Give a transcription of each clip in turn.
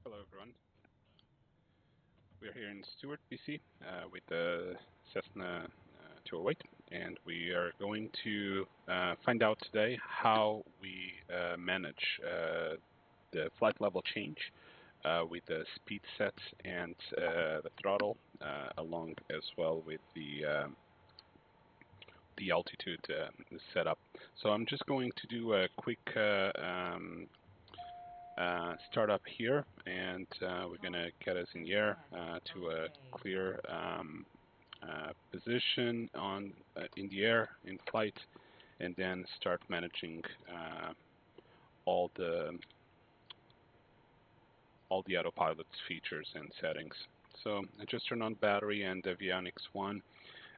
Hello everyone. We're here in Stewart, BC with the Cessna 208, and we are going to find out today how we manage the flight level change with the speed set and the throttle, along as well with the altitude setup. So I'm just going to do a quick start up here, and we're going to get us in the air to a clear position in the air in flight, and then start managing all the Autopilot's features and settings. So I just turned on battery and avionics 1.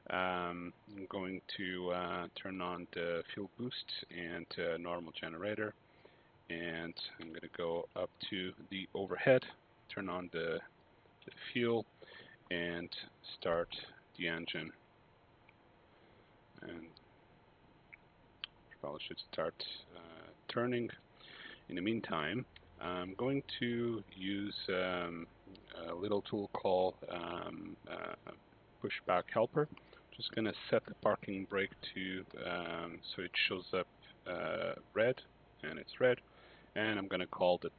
I'm going to turn on the fuel boost and normal generator, and I'm going to go up to the overhead, turn on the fuel, and start the engine. And propeller should start turning. In the meantime, I'm going to use a little tool called pushback helper. Just going to set the parking brake to so it shows up red, and it's red. And I'm going to call the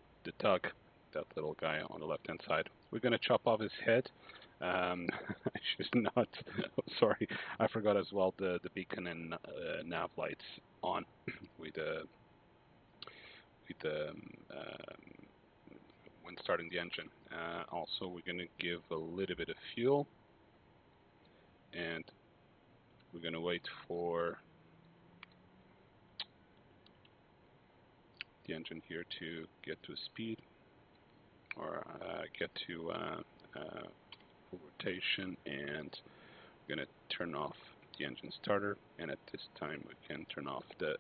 tug, that little guy on the left-hand side. We're going to chop off his head. I should not. Sorry, I forgot as well the beacon and nav lights on with when starting the engine. Also, we're going to give a little bit of fuel, and we're going to wait for the engine here to get to speed, or get to full rotation, and we're going to turn off the engine starter, and at this time we can turn off the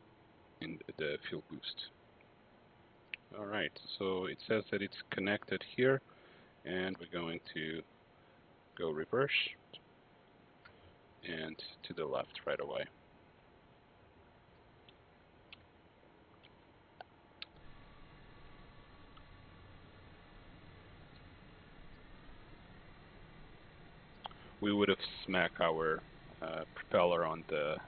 fuel boost. Alright, so it says that it's connected here, and we're going to go reverse and to the left right away. We would have smacked our propeller on the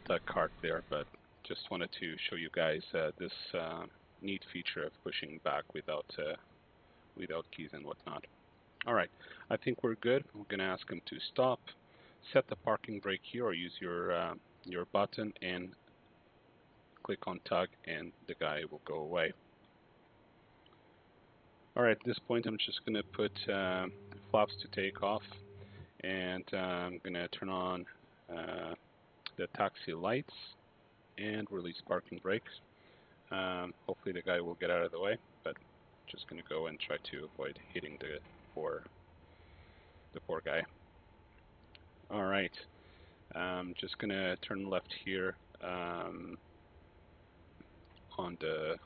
tug cart there, but just wanted to show you guys this neat feature of pushing back without keys and whatnot. All right, I think we're good. I'm going to ask him to stop, set the parking brake here, or use your button and click on tug, and the guy will go away. All right, at this point, I'm just going to put flaps to take off, and I'm going to turn on the taxi lights and release parking brakes. Hopefully the guy will get out of the way, but just going to go and try to avoid hitting the poor guy. All right, I'm just going to turn left here on the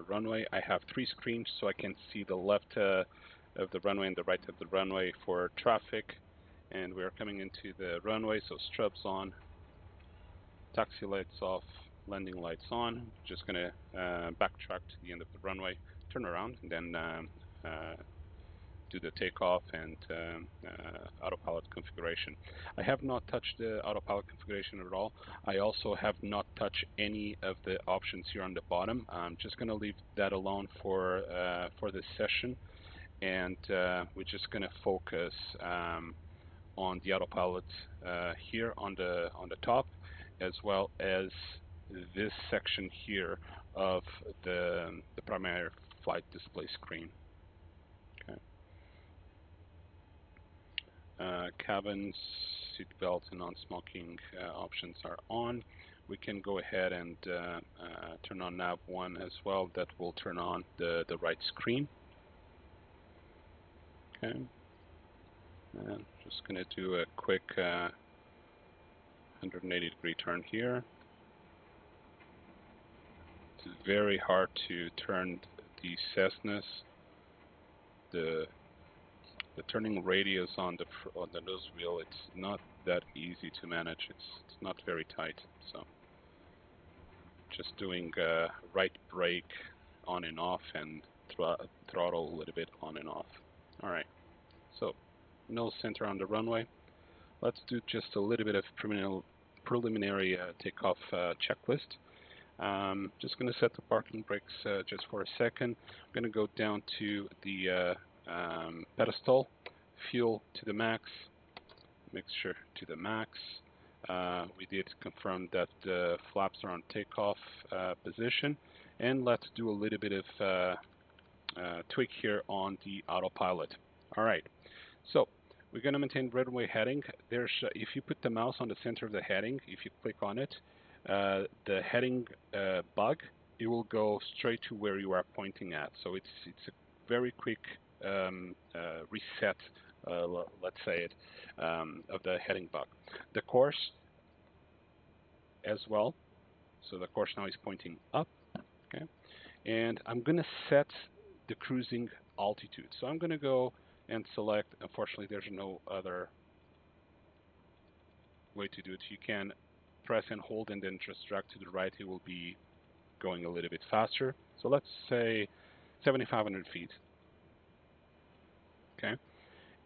runway. I have 3 screens, so I can see the left of the runway and the right of the runway for traffic. And we are coming into the runway, so strobes on, taxi lights off, landing lights on. Just going to backtrack to the end of the runway, turn around, and then do the takeoff and autopilot configuration. I have not touched the autopilot configuration at all. I also have not touched any of the options here on the bottom. I'm just going to leave that alone for this session, and we're just going to focus on the autopilot here on the top, as well as this section here of the primary flight display screen. Okay. Cabin, seat belt, and non-smoking options are on. We can go ahead and turn on nav 1 as well. That will turn on the right screen. Okay. And just going to do a quick 180-degree turn here. It's very hard to turn the Cessnas. The turning radius on the nose wheel, it's not that easy to manage. It's not very tight. So just doing right brake on and off, and throttle a little bit on and off. All right, so nose center on the runway. Let's do just a little bit of preliminary takeoff checklist. Just going to set the parking brakes just for a second. I'm going to go down to the pedestal, fuel to the max, mixture to the max. We did confirm that the flaps are on takeoff position, and let's do a little bit of tweak here on the autopilot. All right, so we're going to maintain runway heading. There's if you put the mouse on the center of the heading, if you click on it, the heading bug, it will go straight to where you are pointing at. So it's a very quick reset, let's say it, of the heading bug. The course as well. So the course now is pointing up. Okay, and I'm going to set the cruising altitude. So I'm going to go and select. Unfortunately, there's no other way to do it. You can press and hold and then just drag to the right. It will be going a little bit faster. So let's say 7,500 feet. Okay,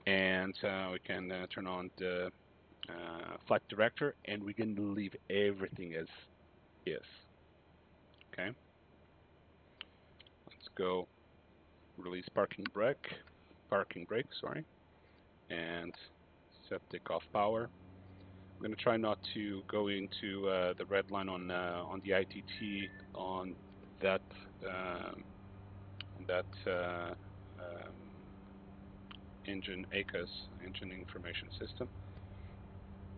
and we can turn on the flight director, and we can leave everything as is. Okay, let's go release parking brake, sorry, and set takeoff power. I'm going to try not to go into the red line on the ITT on that engine ACAS, engine information system,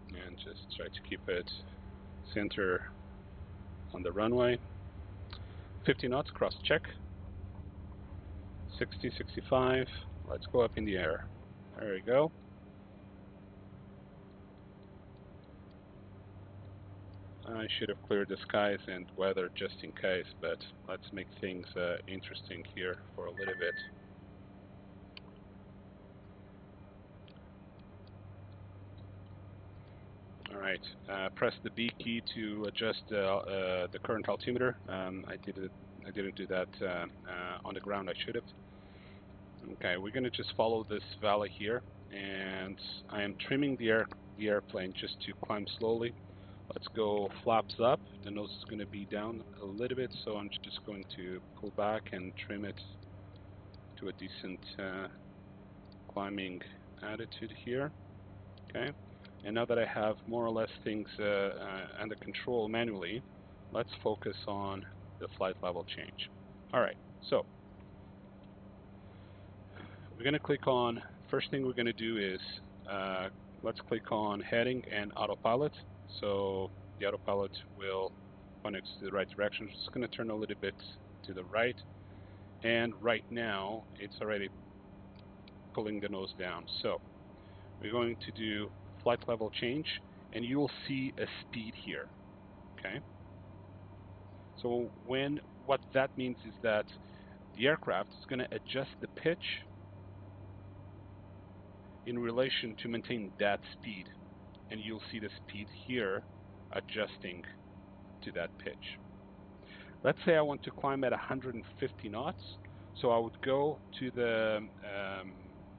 and just try to keep it center on the runway. 50 knots, cross check. 60, 65. Let's go up in the air. There we go. I should have cleared the skies and weather just in case, but let's make things interesting here for a little bit. All right, press the B key to adjust the current altimeter. I didn't do that on the ground. I should have. Okay, we're going to just follow this valley here, and I am trimming the airplane just to climb slowly. Let's go flaps up. The nose is going to be down a little bit, so I'm just going to pull back and trim it to a decent climbing attitude here. Okay, and now that I have more or less things under control manually, let's focus on the flight level change. All right, so we're going to click on, first thing we're going to do is let's click on heading and autopilot. So the autopilot will point us to the right direction. It's going to turn a little bit to the right, and right now it's already pulling the nose down. So we're going to do flight level change, and you will see a speed here. Okay. So what that means is that the aircraft is going to adjust the pitch in relation to maintain that speed, and you'll see the speed here adjusting to that pitch. Let's say I want to climb at 150 knots, so I would go to the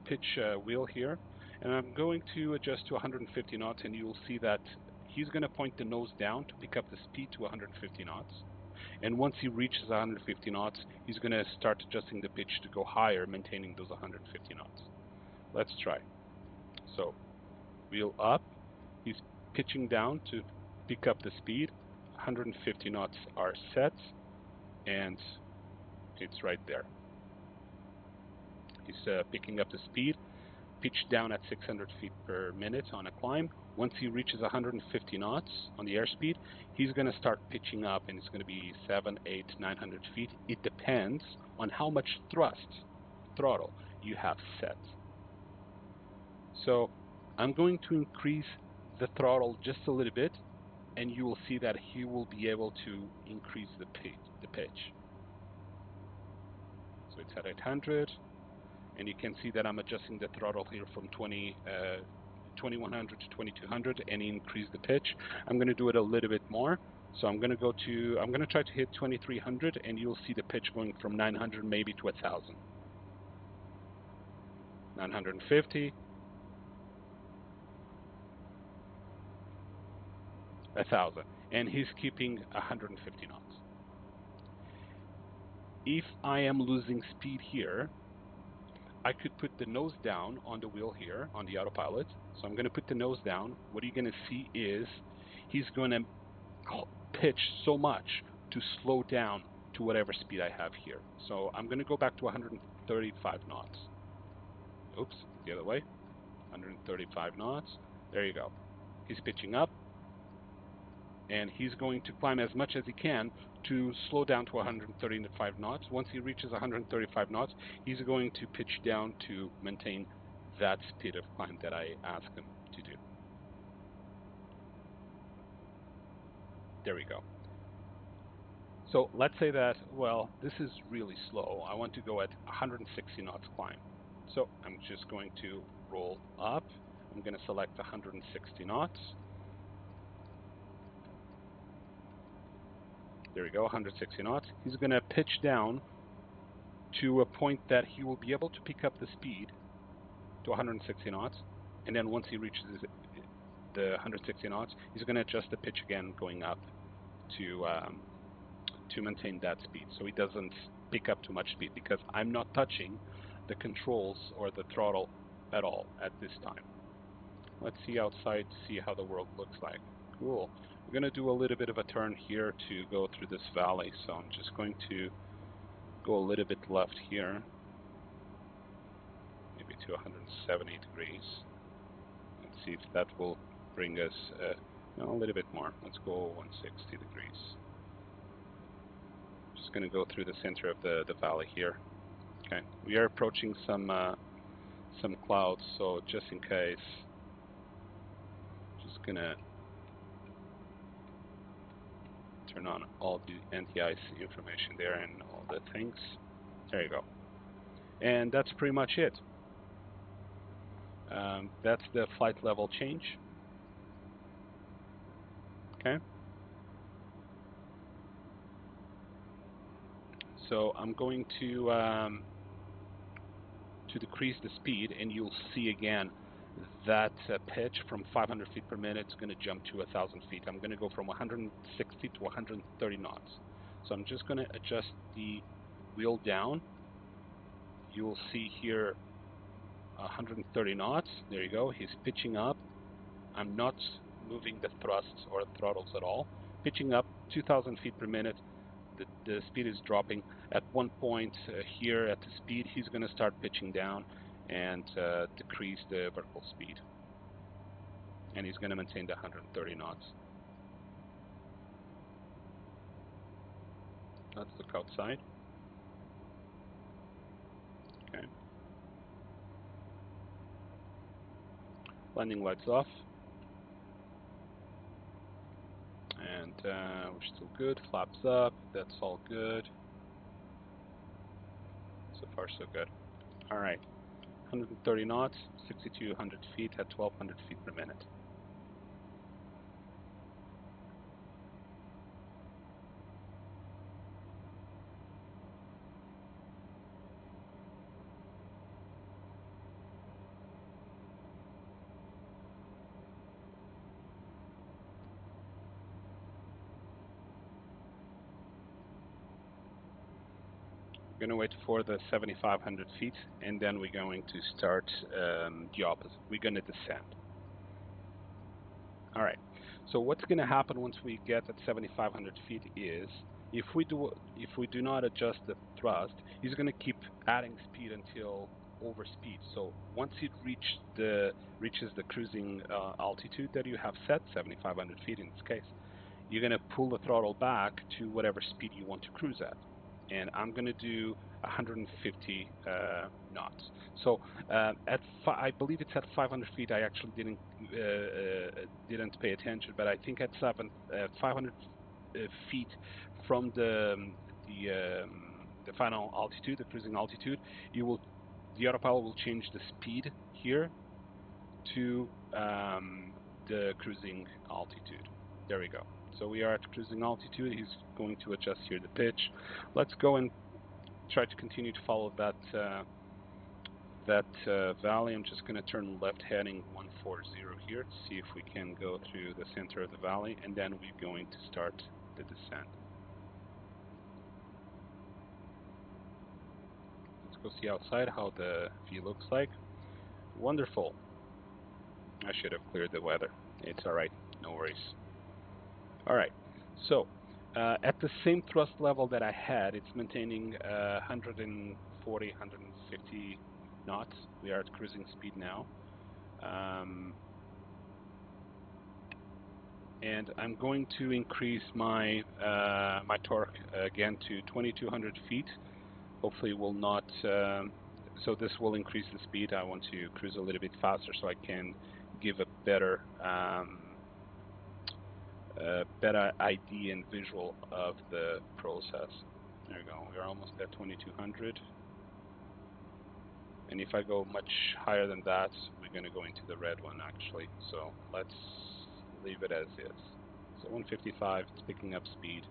pitch wheel here, and I'm going to adjust to 150 knots, and you'll see that he's going to point the nose down to pick up the speed to 150 knots. And once he reaches 150 knots, he's going to start adjusting the pitch to go higher, maintaining those 150 knots. Let's try. So, wheel up, he's pitching down to pick up the speed. 150 knots are set, and it's right there. He's picking up the speed, pitch down at 600 feet per minute on a climb. Once he reaches 150 knots on the airspeed, he's going to start pitching up, and it's going to be 700, 800, 900 feet. It depends on how much throttle you have set. So I'm going to increase the throttle just a little bit, and you will see that he will be able to increase the pitch. So it's at 800, and you can see that I'm adjusting the throttle here from 2100 to 2200 and increase the pitch. I'm going to do it a little bit more. So I'm going to try to hit 2300, and you'll see the pitch going from 900 maybe to 1000. 950, 1000, and he's keeping 150 knots. If I am losing speed here, I could put the nose down on the wheel here on the autopilot. So I'm going to put the nose down. What you're going to see is he's going to pitch so much to slow down to whatever speed I have here. So I'm going to go back to 135 knots. Oops, the other way. 135 knots. There you go. He's pitching up, and he's going to climb as much as he can to slow down to 135 knots. Once he reaches 135 knots, he's going to pitch down to maintain that speed of climb that I asked him to do. There we go. So let's say that, well, this is really slow. I want to go at 160 knots climb. So I'm just going to roll up. I'm going to select 160 knots. There we go, 160 knots. He's going to pitch down to a point that he will be able to pick up the speed to 160 knots. And then once he reaches the 160 knots, he's going to adjust the pitch again, going up to maintain that speed, so he doesn't pick up too much speed, because I'm not touching the controls or the throttle at all at this time. Let's see outside to see how the world looks like. Cool. We're going to do a little bit of a turn here to go through this valley, so I'm just going to go a little bit left here, maybe to 170 degrees. Let's see if that will bring us no, a little bit more. Let's go 160 degrees. Just going to go through the center of the valley here. Okay, we are approaching some clouds, so just in case, just going to turn on all the anti-ice information there and all the things. There you go. And that's pretty much it. That's the flight level change. Okay. So I'm going to decrease the speed, and you'll see again that pitch from 500 feet per minute is going to jump to 1,000 feet. I'm going to go from 160 to 130 knots. So I'm just going to adjust the wheel down. You'll see here 130 knots. There you go. He's pitching up. I'm not moving the thrusts or the throttles at all. Pitching up 2,000 feet per minute. The speed is dropping. At one point here at the speed, he's going to start pitching down and decrease the vertical speed. And he's going to maintain the 130 knots. Let's look outside. Okay. Landing lights off. And we're still good. Flaps up. That's all good. So far, so good. All right. 130 knots, 6,200 feet at 1,200 feet per minute. We're going to wait for the 7,500 feet, and then we're going to start the opposite. We're going to descend. All right. So what's going to happen once we get at 7,500 feet is, if we do not adjust the thrust, he's going to keep adding speed until over speed. So once it reaches the cruising altitude that you have set, 7,500 feet in this case, you're going to pull the throttle back to whatever speed you want to cruise at. And I'm going to do 150 knots. So I believe it's at 500 feet. I actually didn't pay attention, but I think at 500 feet from the final altitude, the cruising altitude, the autopilot will change the speed here to the cruising altitude. There we go. So we are at cruising altitude. He's going to adjust here the pitch. Let's go and try to continue to follow that valley. I'm just going to turn left heading 140 here to see if we can go through the center of the valley, and then we're going to start the descent. Let's go see outside how the view looks like. Wonderful. I should have cleared the weather. It's alright, no worries. Alright, so at the same thrust level that I had, it's maintaining 140, 150 knots. We are at cruising speed now. And I'm going to increase my my torque again to 2200 feet. Hopefully it will not, so this will increase the speed. I want to cruise a little bit faster so I can give a better better idea and visual of the process. There we go, we're almost at 2200. And if I go much higher than that, we're going to go into the red one actually. So let's leave it as is. So 155, it's picking up speed.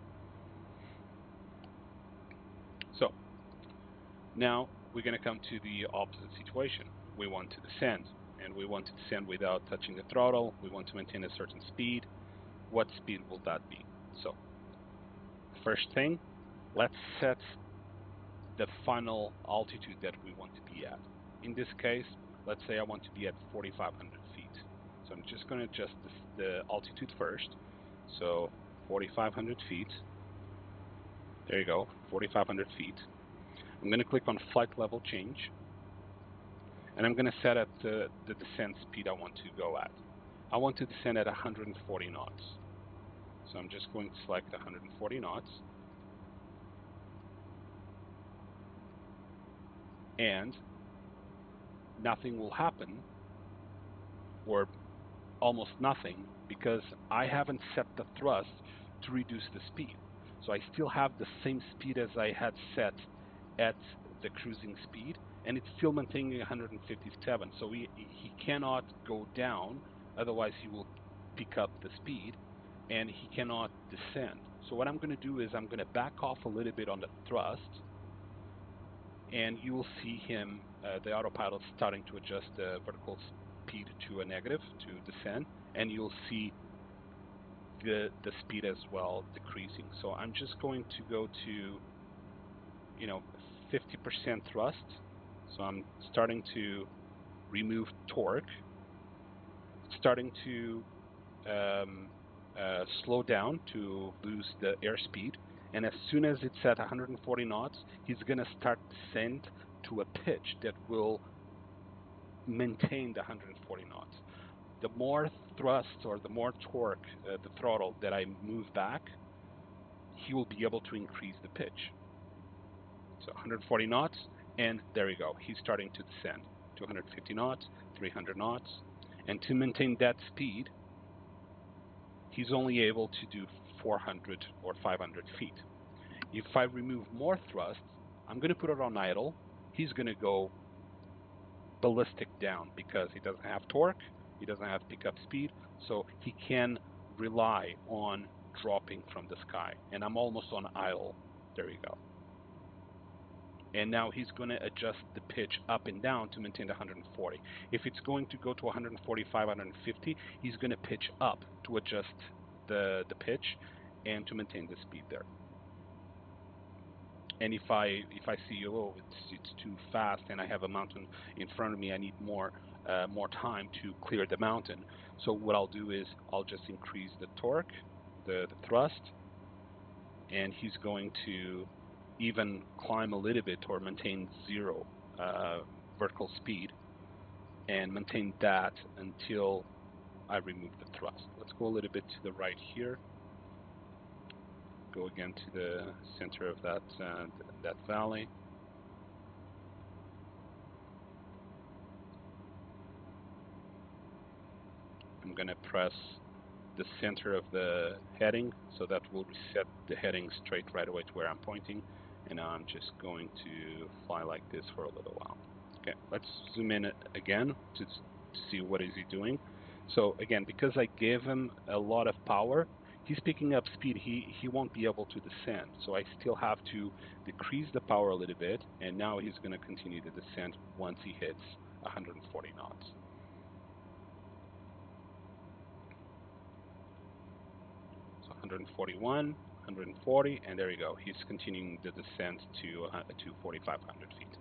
So now we're going to come to the opposite situation. We want to descend, and we want to descend without touching the throttle. We want to maintain a certain speed. What speed will that be? So first thing, let's set the final altitude that we want to be at. In this case, let's say I want to be at 4,500 feet. So I'm just going to adjust the altitude first. So 4,500 feet. There you go, 4,500 feet. I'm going to click on flight level change, and I'm going to set at the descent speed I want to go at. I want to descend at 140 knots. So I'm just going to select 140 knots. And nothing will happen, or almost nothing, because I haven't set the thrust to reduce the speed. So I still have the same speed as I had set at the cruising speed, and it's still maintaining 157. So he cannot go down, otherwise he will pick up the speed, and he cannot descend. So what I'm going to do is I'm going to back off a little bit on the thrust, and you will see him, the autopilot, starting to adjust the vertical speed to a negative to descend, and you'll see the speed as well decreasing. So I'm just going to go to 50% thrust. So I'm starting to remove torque, starting to slow down to lose the airspeed, and as soon as it's at 140 knots, he's going to start descent to a pitch that will maintain the 140 knots. The more thrust or the more torque, the throttle that I move back, he will be able to increase the pitch. So 140 knots, and there you go. He's starting to descend. 250 knots, 300 knots. And to maintain that speed, he's only able to do 400 or 500 feet. If I remove more thrust, I'm going to put it on idle. He's going to go ballistic down because he doesn't have torque, he doesn't have pickup speed, so he can rely on dropping from the sky. And I'm almost on idle. There you go. And now he's going to adjust the pitch up and down to maintain the 140. If it's going to go to 145, 150, he's going to pitch up to adjust the pitch and to maintain the speed there. And if I see, oh, it's too fast and I have a mountain in front of me, I need more time to clear the mountain. So what I'll do is I'll just increase the torque, the thrust, and he's going to even climb a little bit or maintain zero vertical speed and maintain that until I remove the thrust. Let's go a little bit to the right here. Go again to the center of that valley. I'm going to press the center of the heading, so that will reset the heading straight right away to where I'm pointing. And now I'm just going to fly like this for a little while. Okay, let's zoom in again to see what is he doing. So again, because I gave him a lot of power, he's picking up speed. He won't be able to descend. So I still have to decrease the power a little bit, and now he's going to continue the descent once he hits 140 knots. So 141, 140, and there you go. He's continuing the descent to 4,500 feet.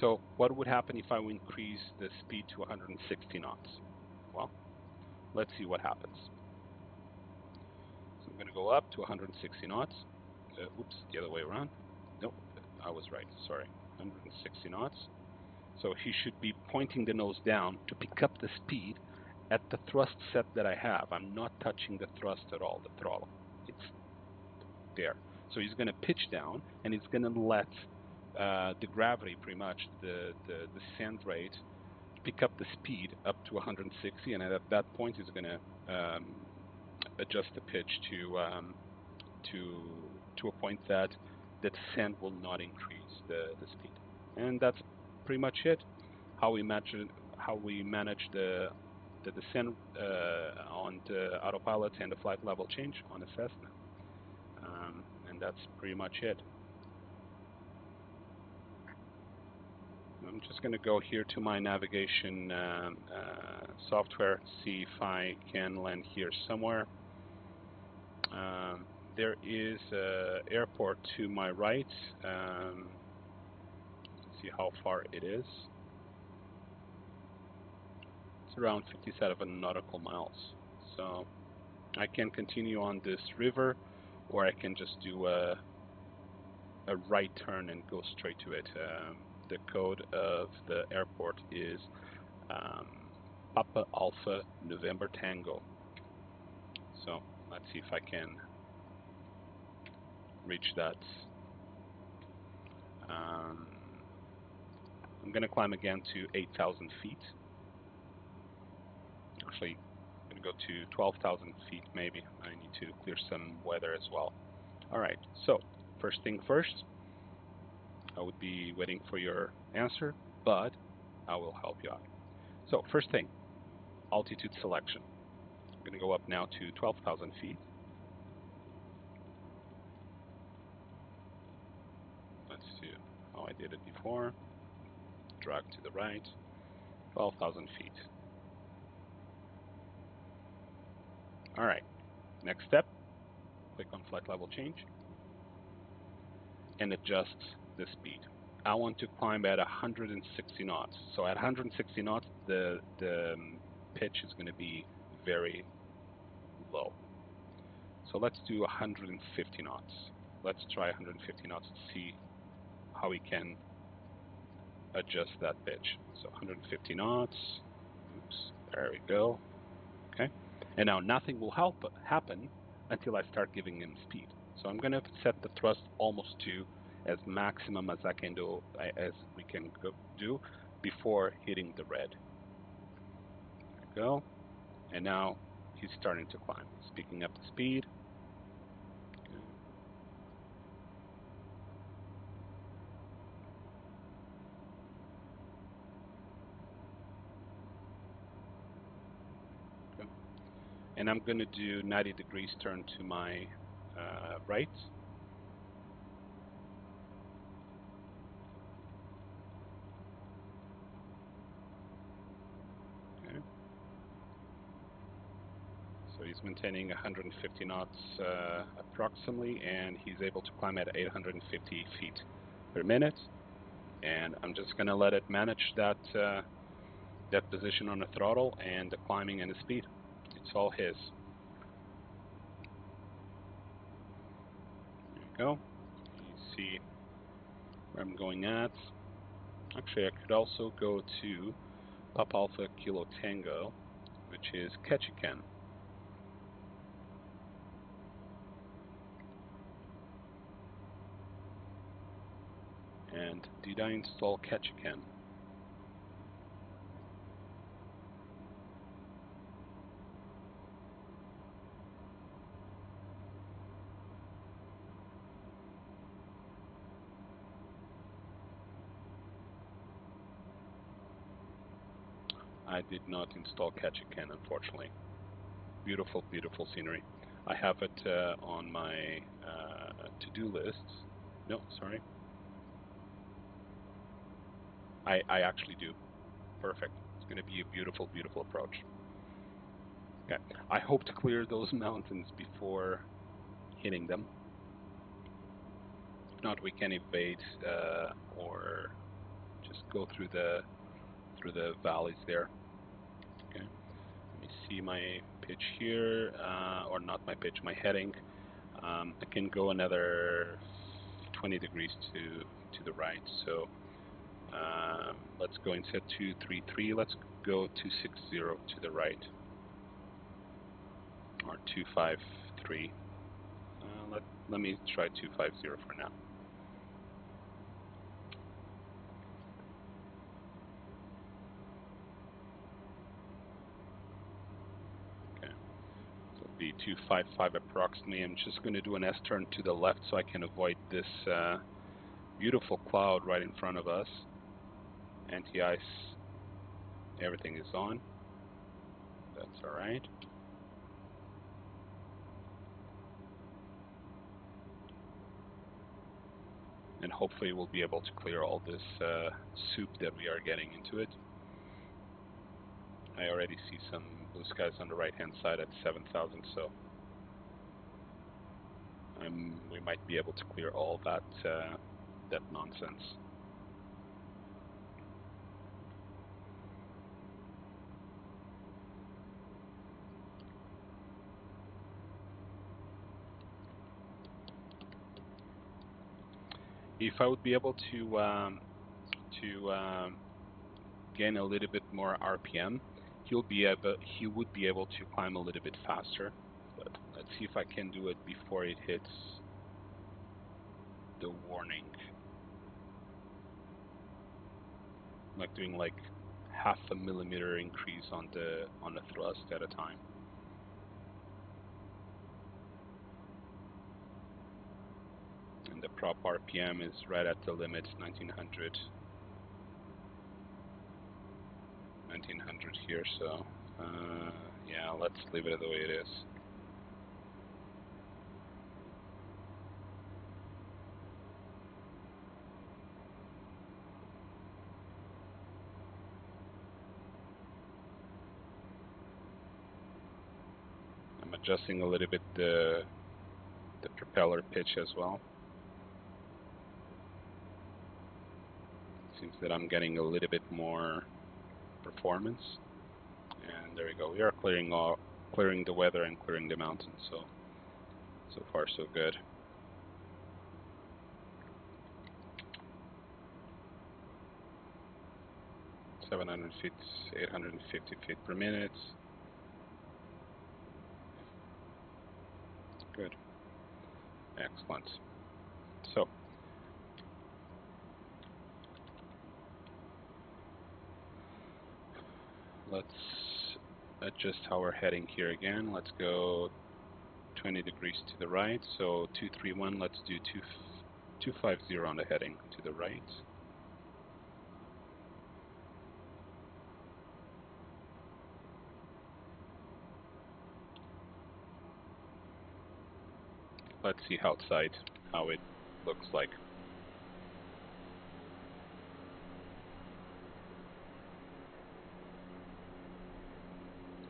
So what would happen if I would increase the speed to 160 knots? Well, let's see what happens. So I'm going to go up to 160 knots. Oops, the other way around. Nope, I was right, sorry. 160 knots. So he should be pointing the nose down to pick up the speed at the thrust set that I have. I'm not touching the thrust at all, the throttle. It's there. So he's going to pitch down, and he's going to let the gravity, pretty much, the descent rate, pick up the speed up to 160, and at that point he's going to adjust the pitch to a point that the descent will not increase the speed. And that's pretty much it. How we manage the descent on the autopilot and the flight level change on a Cessna. And that's pretty much it. I'm just going to go here to my navigation software, see if I can land here somewhere. There is an airport to my right. See how far it is. It's around 57 nautical miles. So I can continue on this river, or I can just do a right turn and go straight to it. The code of the airport is Papa Alpha November Tango. So let's see if I can reach that. I'm going to climb again to 8,000 feet. Actually, I'm going to go to 12,000 feet maybe. I need to clear some weather as well. Alright, so first thing first, I would be waiting for your answer, but I will help you out. So first thing, altitude selection. I'm going to go up now to 12,000 feet. Let's see how I did it before. Drag to the right, 12,000 feet. Alright, next step, click on flight level change and adjust the speed. I want to climb at 160 knots. So at 160 knots, the pitch is going to be very low. So let's do 150 knots. Let's try 150 knots to see how we can adjust that pitch. So 150 knots. Oops, there we go. Okay. And now nothing will happen until I start giving him speed. So I'm going to set the thrust almost to as maximum as I can do, as we can do before hitting the red. There we go. And now he's starting to climb. He's picking up the speed. Okay. And I'm going to do 90 degrees turn to my right. Okay. So he's maintaining 150 knots approximately, and he's able to climb at 850 feet per minute. And I'm just going to let it manage that that position on the throttle and the climbing and the speed. It's all his. There you go. You see where I'm going at. Actually, I could also go to Papa Alpha Kilo Tango, which is Ketchikan. And did I install Ketchikan? I did not install Ketchikan, unfortunately. Beautiful, beautiful scenery. I have it on my to-do list. No, sorry. I actually do. Perfect. It's going to be a beautiful, beautiful approach. Okay. I hope to clear those mountains before hitting them. If not, we can evade or just go through the valleys there. Okay. Let me see my pitch here, or not my pitch, my heading. I can go another 20 degrees to the right. So let's go instead 233. Let's go 260 to the right, or 253. Let me try 250 for now. Okay, so it'll be 255 approximately. I'm just going to do an S-turn to the left so I can avoid this beautiful cloud right in front of us. Anti-ice, everything is on. That's all right. And hopefully we'll be able to clear all this soup that we are getting into it. I already see some blue skies on the right-hand side at 7,000, so we might be able to clear all that that nonsense. If I would be able to gain a little bit more RPM, he would be able to climb a little bit faster. But let's see if I can do it before it hits the warning. I'm like doing like 0.5 millimeter increase on the thrust at a time. The prop RPM is right at the limit, 1900 here, so yeah, let's leave it the way it is. I'm adjusting a little bit the propeller pitch as well. Seems that I'm getting a little bit more performance, and there we go. We are clearing the weather and clearing the mountains. So far so good. (700 feet, 850 feet per minute). Good. Excellent. So let's adjust how we're heading here again. Let's go 20 degrees to the right. So 231, let's do 250 on the heading to the right. Let's see outside how it looks like.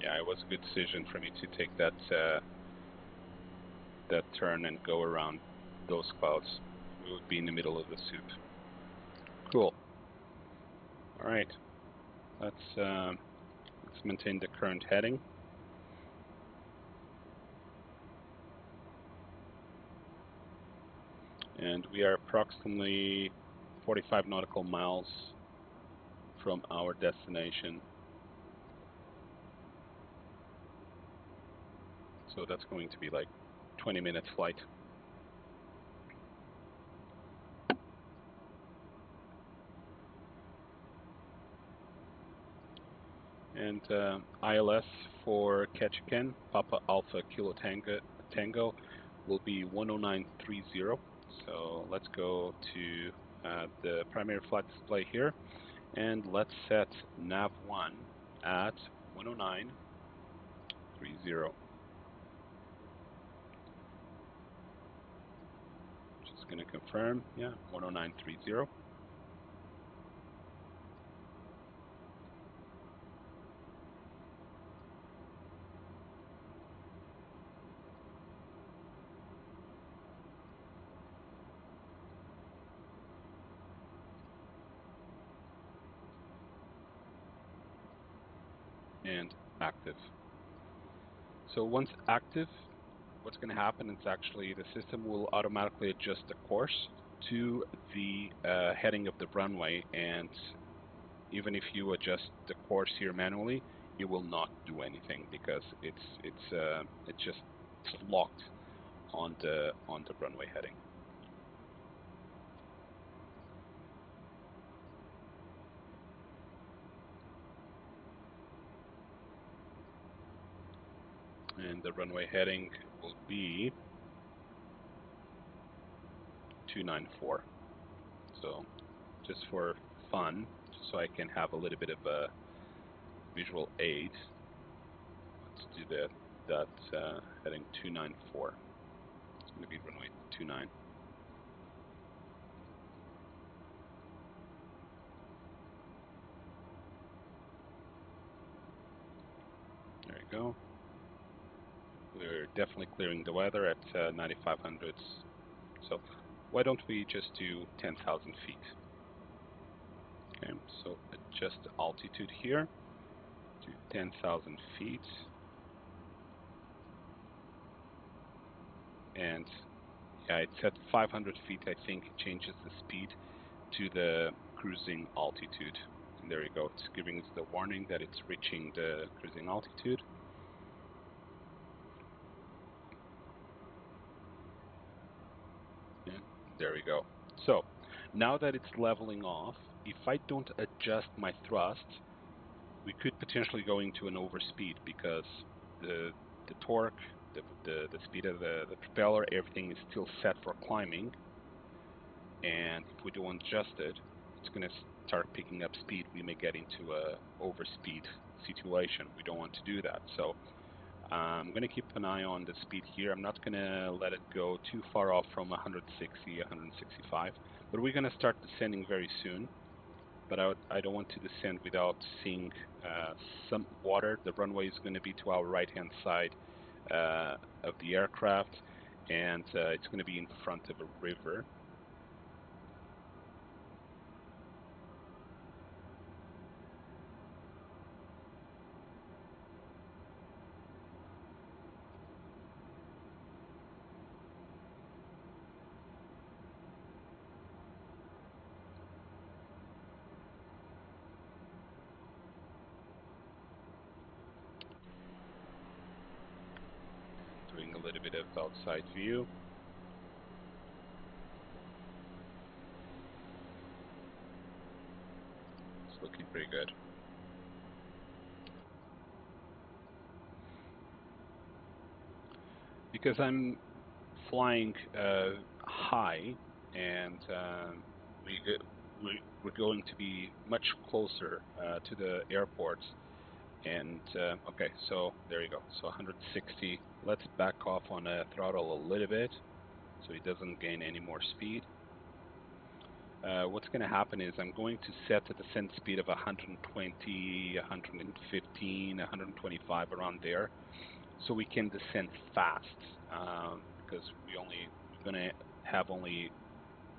Yeah, it was a good decision for me to take that that turn and go around those clouds. We would be in the middle of the soup. Cool. All right. Let's maintain the current heading. And we are approximately 45 nautical miles from our destination. So that's going to be like 20-minute flight. And ILS for Ketchikan, Papa Alpha Kilo Tango will be 10930. So let's go to the primary flight display here, and let's set nav1 at 109.30. Just going to confirm, yeah, 109.30. And active. So once active, what's going to happen is actually the system will automatically adjust the course to the heading of the runway, and even if you adjust the course here manually, it will not do anything because it's just locked on the runway heading. And the runway heading will be 294. So just for fun, just so I can have a little bit of a visual aid, let's do that heading 294. It's going to be runway 29. There you go. We're definitely clearing the weather at 9,500. So why don't we just do 10,000 feet? Okay, so adjust the altitude here to 10,000 feet. And yeah, it's at 500 feet, I think it changes the speed to the cruising altitude. And there you go, it's giving us the warning that it's reaching the cruising altitude. And there we go. So now that it's leveling off, if I don't adjust my thrust, we could potentially go into an overspeed because the torque, the speed of the propeller, everything is still set for climbing. And if we don't adjust it, it's going to start picking up speed. We may get into a overspeed situation. We don't want to do that. So I'm going to keep an eye on the speed here. I'm not going to let it go too far off from 160, 165. But we're going to start descending very soon. But I don't want to descend without seeing some water. The runway is going to be to our right-hand side of the aircraft, and it's going to be in front of a river. Doing a little bit of outside view. It's looking pretty good. Because I'm flying high, and we're going to be much closer to the airports. And okay, so there you go. So 160. Let's back off on a throttle a little bit so it doesn't gain any more speed. What's going to happen is I'm going to set a descent speed of 120, 115, 125, around there, so we can descend fast, because we're going to have only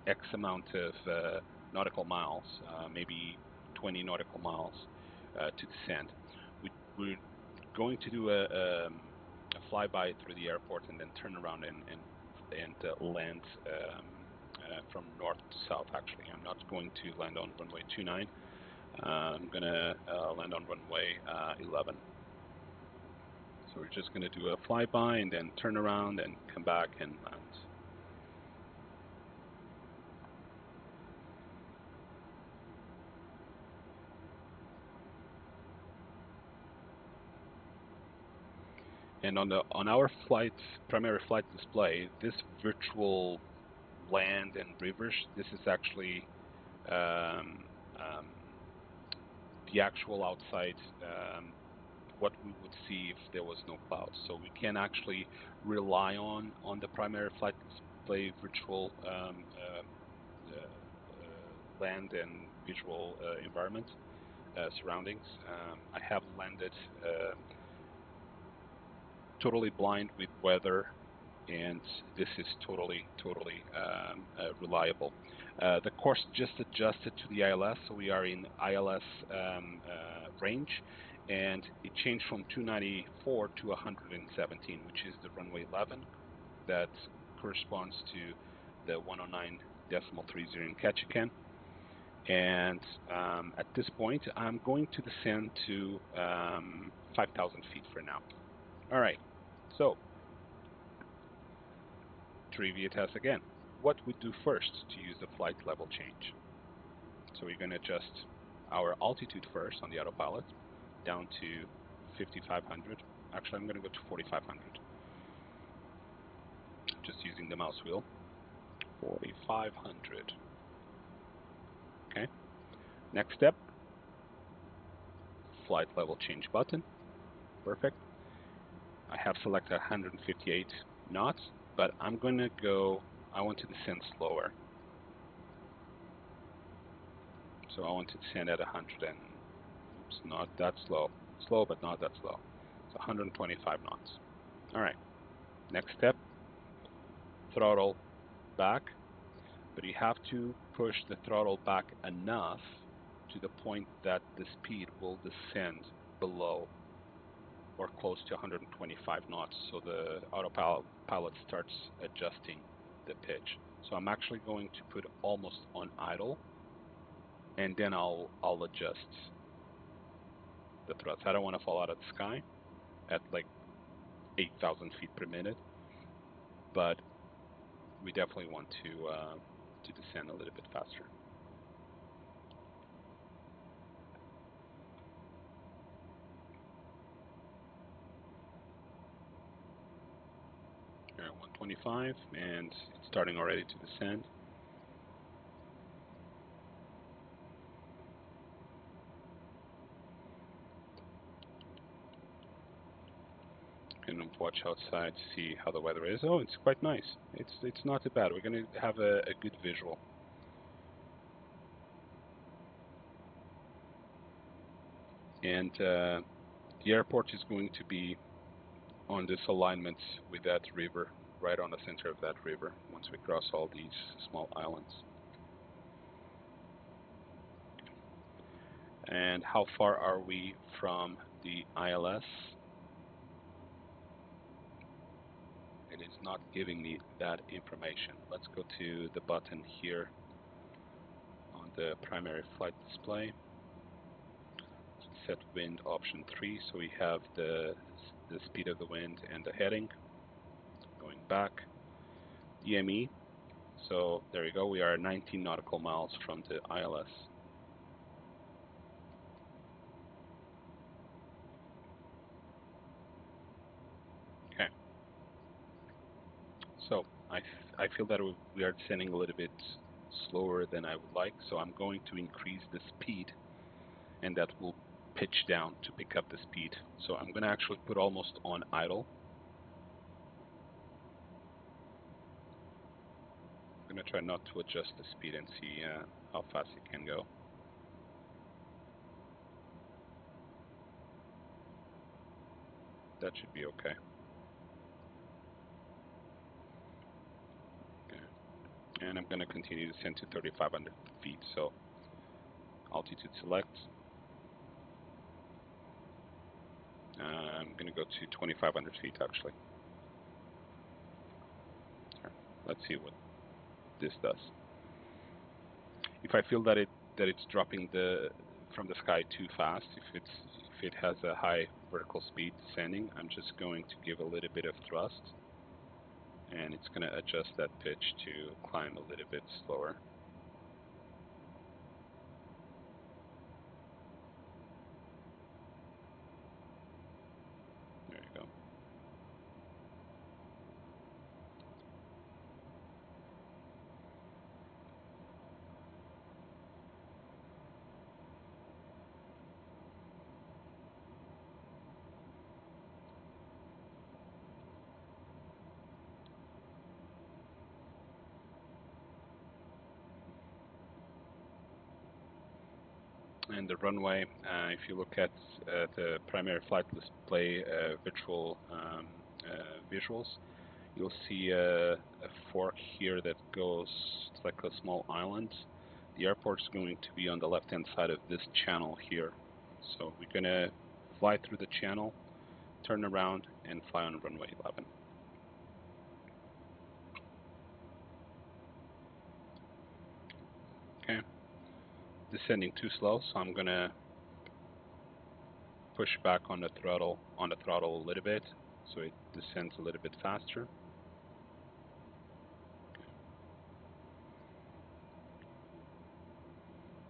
X amount of nautical miles, maybe 20 nautical miles to descend. We're going to do a flyby through the airport and then turn around and land from north to south. Actually, I'm not going to land on runway 29. I'm going to land on runway 11. So we're just going to do a flyby and then turn around and come back and land. And on our primary flight display, this virtual land and rivers, this is actually the actual outside, what we would see if there was no clouds. So we can actually rely on the primary flight display virtual land and visual environment surroundings. I have landed totally blind with weather, and this is totally reliable. The course just adjusted to the ILS, so we are in ILS range, and it changed from 294 to 117, which is the runway 11 that corresponds to the 109.30 in Ketchikan. And at this point, I'm going to descend to 5,000 feet for now. All right, so trivia test again. What we do first to use the flight level change? So we're going to adjust our altitude first on the autopilot down to 5,500. Actually, I'm going to go to 4,500. Just using the mouse wheel. 4,500. Okay. Next step. Flight level change button. Perfect. I have selected 158 knots, but I'm going to go, I want to descend slower. So I want to descend at 100 and, oops, not that slow. Slow, but not that slow. So 125 knots. All right. Next step, throttle back, but you have to push the throttle back enough to the point that the speed will descend below or close to 125 knots, so the autopilot starts adjusting the pitch. So I'm actually going to put almost on idle, and then I'll adjust the thrusts. I don't want to fall out of the sky at like 8,000 feet per minute, but we definitely want to descend a little bit faster. Here at 125, and it's starting already to descend. And watch outside to see how the weather is. Oh, it's quite nice. It's not too bad. We're going to have a good visual. And the airport is going to be on this alignment with that river, right on the center of that river, once we cross all these small islands. And how far are we from the ILS? It is not giving me that information. Let's go to the button here on the primary flight display. Set wind option 3, so we have the speed of the wind and the heading. Going back, DME, so there you go, we are 19 nautical miles from the ILS. Okay, so I feel that we are descending a little bit slower than I would like, so I'm going to increase the speed, and that will pitch down to pick up the speed. So I'm going to actually put almost on idle. I'm going to try not to adjust the speed and see how fast it can go. That should be okay. And I'm going to continue to descend to 3,500 feet. So altitude select. I'm going to go to 2,500 feet actually. Let's see what this does. If I feel that it's dropping from the sky too fast, if it has a high vertical speed descending, I'm just going to give a little bit of thrust, and it's going to adjust that pitch to climb a little bit slower. There you go. And the runway, if you look at the primary flight display visuals, you'll see a fork here that goes, it's like a small island. The airport's going to be on the left-hand side of this channel here. So we're going to fly through the channel, turn around, and fly on runway 11. Okay. Descending too slow, so I'm going to push back on the throttle a little bit, so it descends a little bit faster.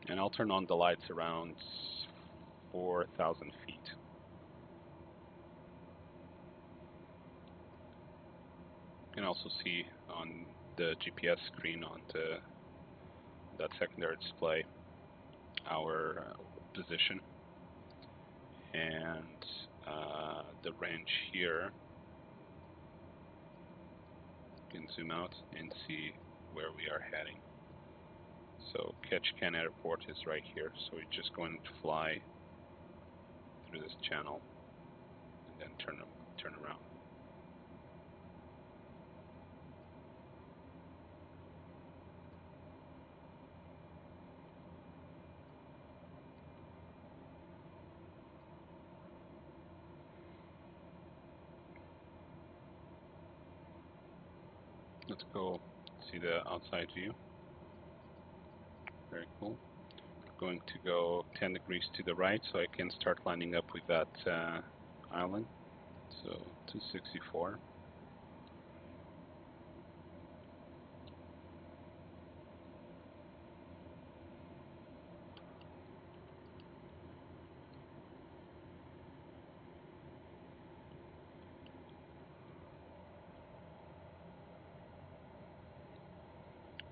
And I'll turn on the lights around 4,000 feet. You can also see on the GPS screen on that secondary display our position and the range here. You can zoom out and see where we are heading. So Ketchikan Airport is right here, so we're just going to fly through this channel and then turn around. Let's go see the outside view. Very cool. Going to go 10 degrees to the right so I can start lining up with that island. So 264.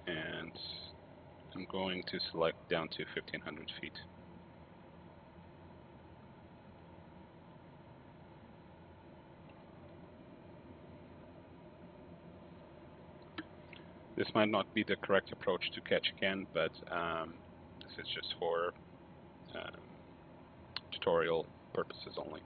And I'm going to select down to 1,500 feet. This might not be the correct approach to Ketchikan, but this is just for tutorial purposes only.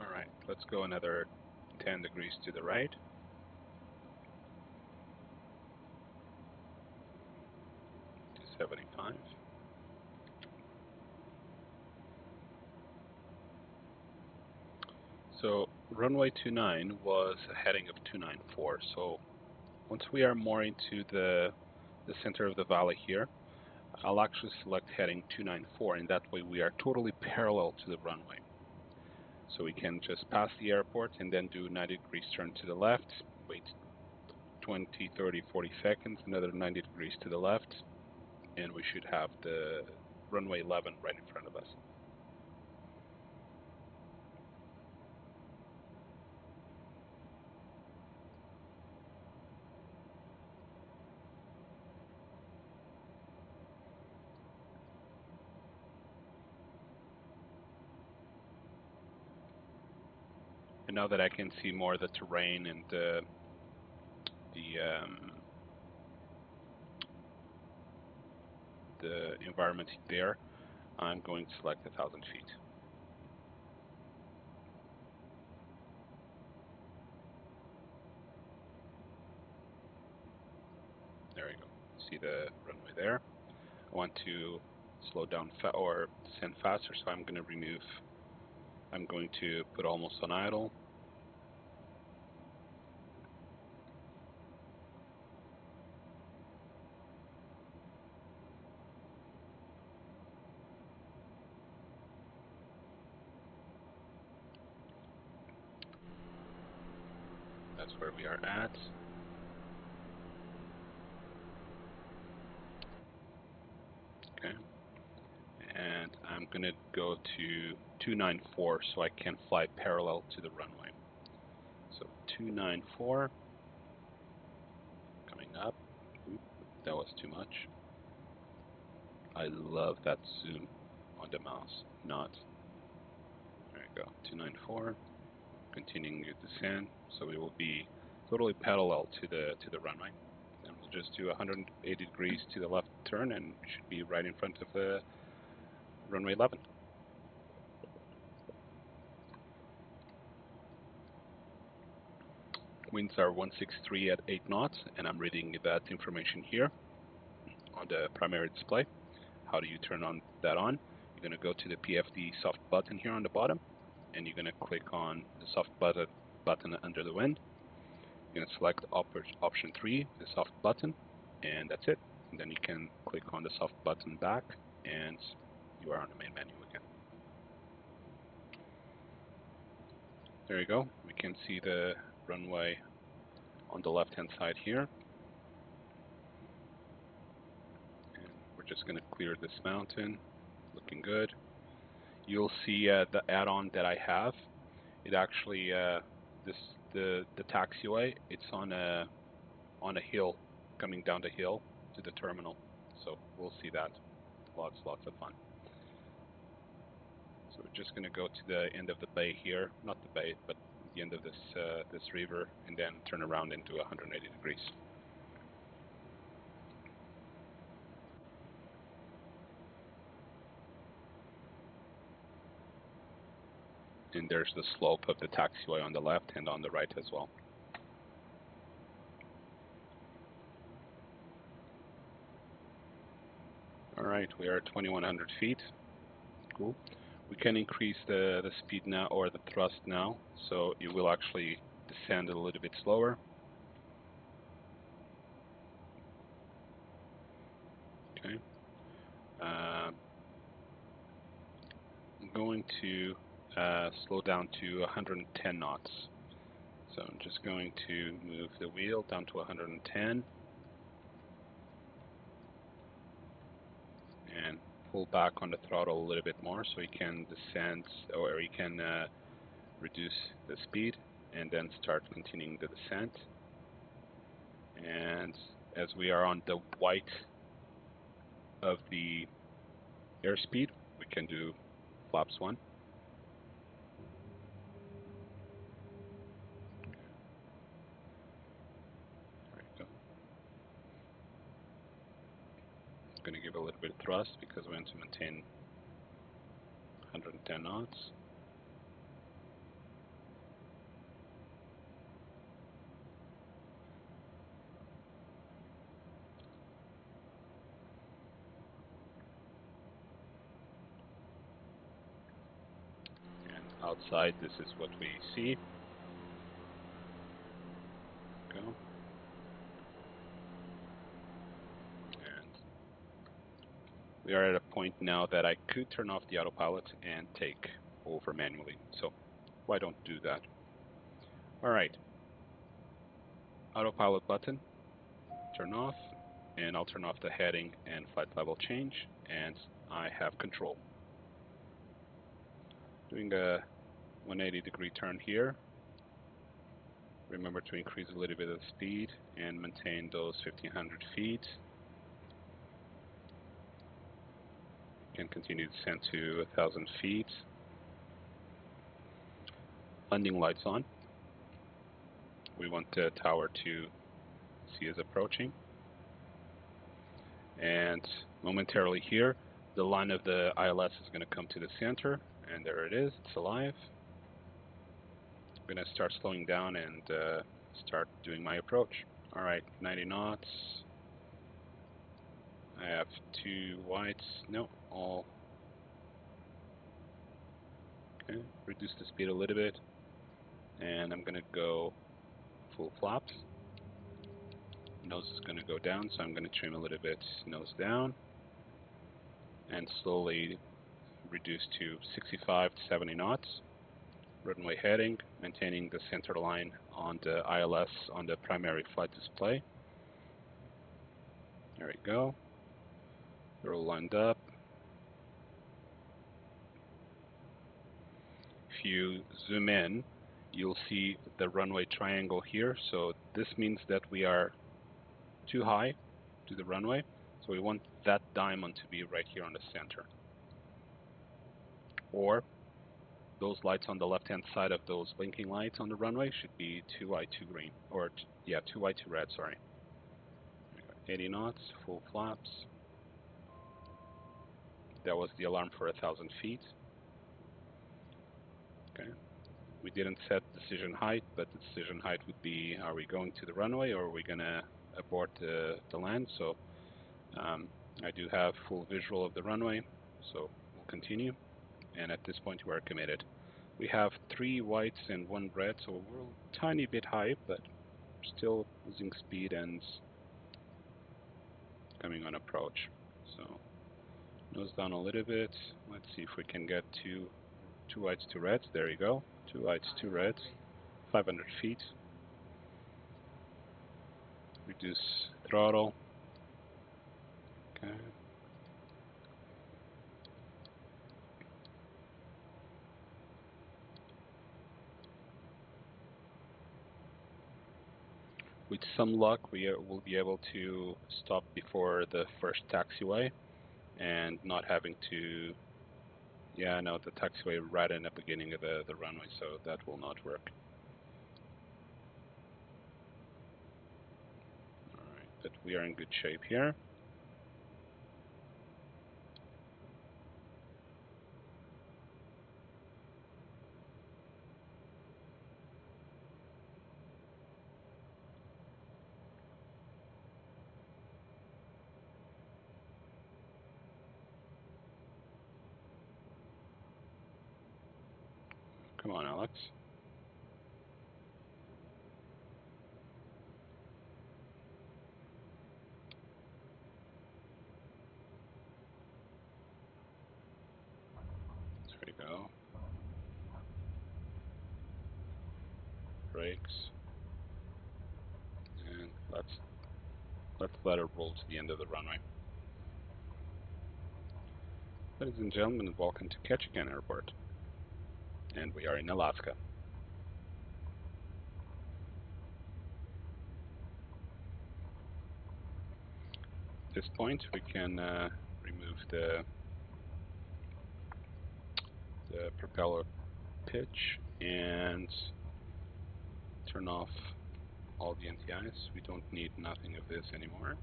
Alright, let's go another 10 degrees to the right. To 75. So runway 29 was a heading of 294. So once we are more into the center of the valley here, I'll actually select heading 294, and that way we are totally parallel to the runway. So we can just pass the airport and then do 90 degrees turn to the left, wait 20, 30, 40 seconds, another 90 degrees to the left, and we should have the runway 11 right in front of us. And now that I can see more of the terrain and the environment there, I'm going to select 1,000 feet. There we go. See the runway there. I want to slow down or descend faster, so I'm going to put almost on idle. That's where we are at. Okay. And I'm going to go to 294 so I can fly parallel to the runway. So 294. up. Oop, that was too much. I love that zoom on the mouse. Not. There you go. 294. Continuing your descent, so we will be totally parallel to the runway, and we'll just do 180 degrees to the left turn, and we should be right in front of the runway 11. Winds are 163 at 8 knots, and I'm reading that information here on the primary display. How do you turn that on? You're going to go to the PFD soft button here on the bottom, and you're going to click on the soft button under the wind. You're going to select option 3, the soft button, and that's it. And then you can click on the soft button back, and you are on the main menu again. There you go. We can see the runway on the left-hand side here. And we're just going to clear this mountain. Looking good. You'll see the add-on that I have. It actually the taxiway. It's on a hill, coming down the hill to the terminal. So we'll see that. Lots of fun. So we're just going to go to the end of the bay here, not the bay, but the end of this this river, and then turn around into 180 degrees. And there's the slope of the taxiway on the left and on the right as well. All right, we are at 2,100 feet. Cool. We can increase the speed now, or the thrust now, so it will actually descend a little bit slower. Okay. I'm going to slow down to 110 knots. So I'm just going to move the wheel down to 110 and pull back on the throttle a little bit more so you can descend, or you can reduce the speed and then start continuing the descent. And as we are on the white of the airspeed, we can do flaps 1. There you go. It's going to give a little bit of thrust because we want to maintain 110 knots. Outside, this is what we see. Go. And we are at a point now that I could turn off the autopilot and take over manually. So why don't do that? All right. Autopilot button, turn off, and I'll turn off the heading and flight level change, and I have control. Doing a 180 degree turn here. Remember to increase a little bit of speed and maintain those 1,500 feet. You can continue to descend to 1,000 feet. Landing lights on. We want the tower to see us approaching. And momentarily here, the line of the ILS is going to come to the center, and there it is, it's alive. I'm going to start slowing down and start doing my approach. All right, 90 knots. I have 2 whites, no, all. Okay, reduce the speed a little bit, and I'm going to go full flaps. Nose is going to go down, so I'm going to trim a little bit nose down, and slowly reduce to 65 to 70 knots. Runway heading, maintaining the center line on the ILS on the primary flight display. There we go. They're all lined up. If you zoom in, you'll see the runway triangle here. So this means that we are too high to the runway, so we want that diamond to be right here on the center. Or those lights on the left-hand side of those blinking lights on the runway should be too white, too green, or yeah, too white, too red. Sorry. 80 knots, full flaps. That was the alarm for 1,000 feet. Okay. We didn't set decision height, but the decision height would be: are we going to the runway or are we gonna abort the land? So I do have full visual of the runway, so we'll continue. And at this point, we are committed. We have 3 whites and 1 red, so we're a tiny bit high, but still losing speed and coming on approach. So nose down a little bit. Let's see if we can get 2 whites, 2 reds. There you go. 2 whites, 2 reds. 500 feet. Reduce throttle. Okay. With some luck, we will be able to stop before the first taxiway and not having to, yeah, no, the taxiway right in the beginning of the runway, so that will not work. Alright, but we are in good shape here. Come on, Alex. There we go. Brakes. And let's let it roll to the end of the runway. Ladies and gentlemen, welcome to Ketchikan Airport. And we are in Alaska. At this point, we can remove the propeller pitch and turn off all the NTIs. We don't need nothing of this anymore.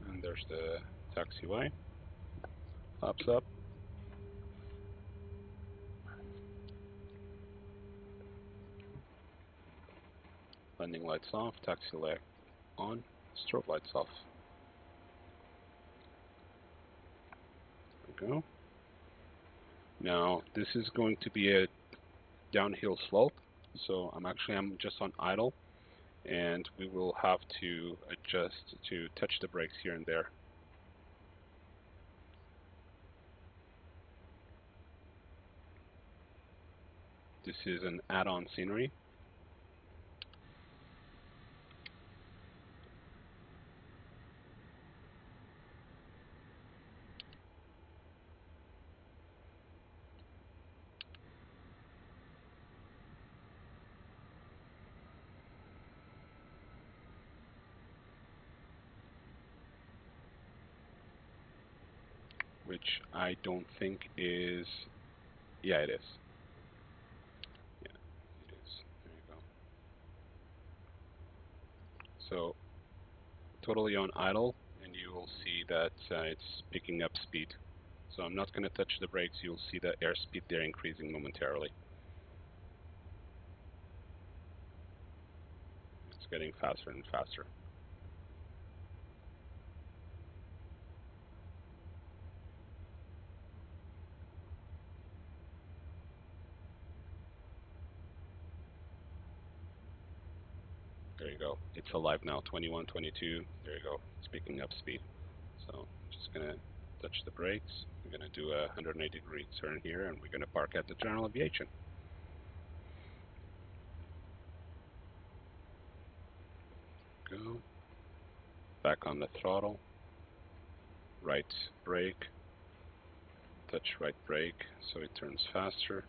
And there's the taxiway. Flaps up. Landing lights off, taxiway on, strobe lights off. There we go. Now, this is going to be a downhill slope, so I'm just on idle, and we will have to adjust to touch the brakes here and there. This is an add-on scenery. Which I don't think is, yeah, it is. Yeah, it is. There you go. So totally on idle, and you will see that it's picking up speed. So I'm not going to touch the brakes. You'll see the airspeed there increasing momentarily. It's getting faster and faster. There you go. It's alive now. 21, 22. There you go. It's picking up speed. So I'm just going to touch the brakes. We're going to do a 180-degree turn here, and we're going to park at the general aviation. Go. Back on the throttle. Right brake. Touch right brake so it turns faster.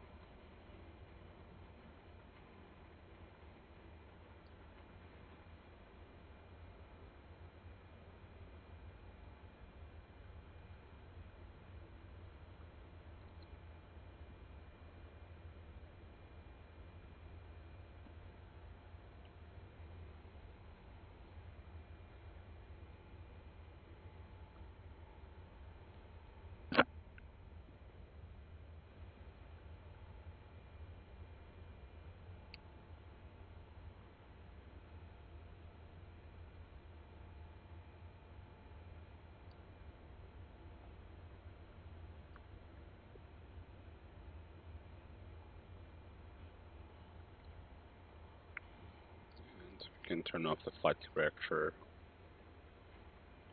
can turn off the flight director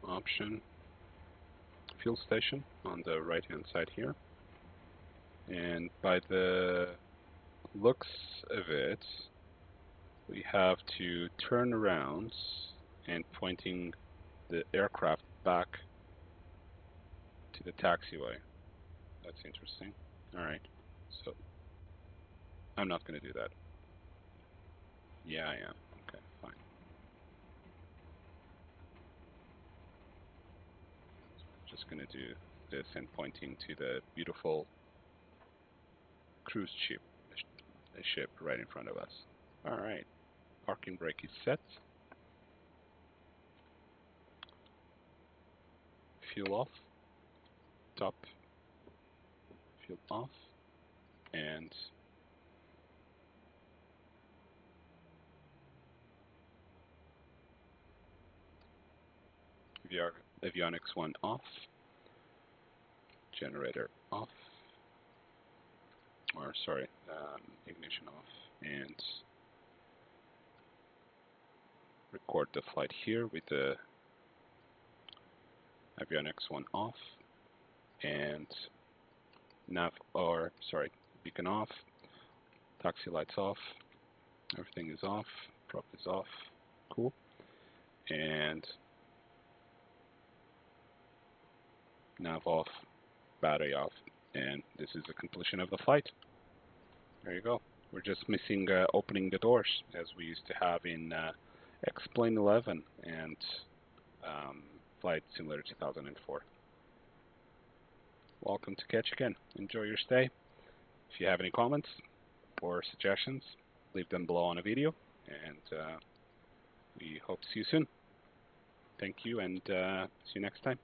option. Fuel station on the right hand side here. And by the looks of it, we have to turn around and pointing the aircraft back to the taxiway. That's interesting. Alright, so I'm not going to do that. Yeah, I am. Okay, fine. Just going to do this and pointing to the beautiful cruise ship, a ship right in front of us. Alright, parking brake is set. Fuel off. Top. Fuel off. And avionics 1 off. Generator off. Or sorry, ignition off. And record the flight here with the avionics 1 off. And beacon off. Taxi lights off. Everything is off. Prop is off. Cool. And nav off, battery off, and this is the completion of the flight. There you go. We're just missing opening the doors, as we used to have in X-Plane 11 and Flight Simulator 2004. Welcome to Ketchikan. Enjoy your stay. If you have any comments or suggestions, leave them below on a video, and we hope to see you soon. Thank you, and see you next time.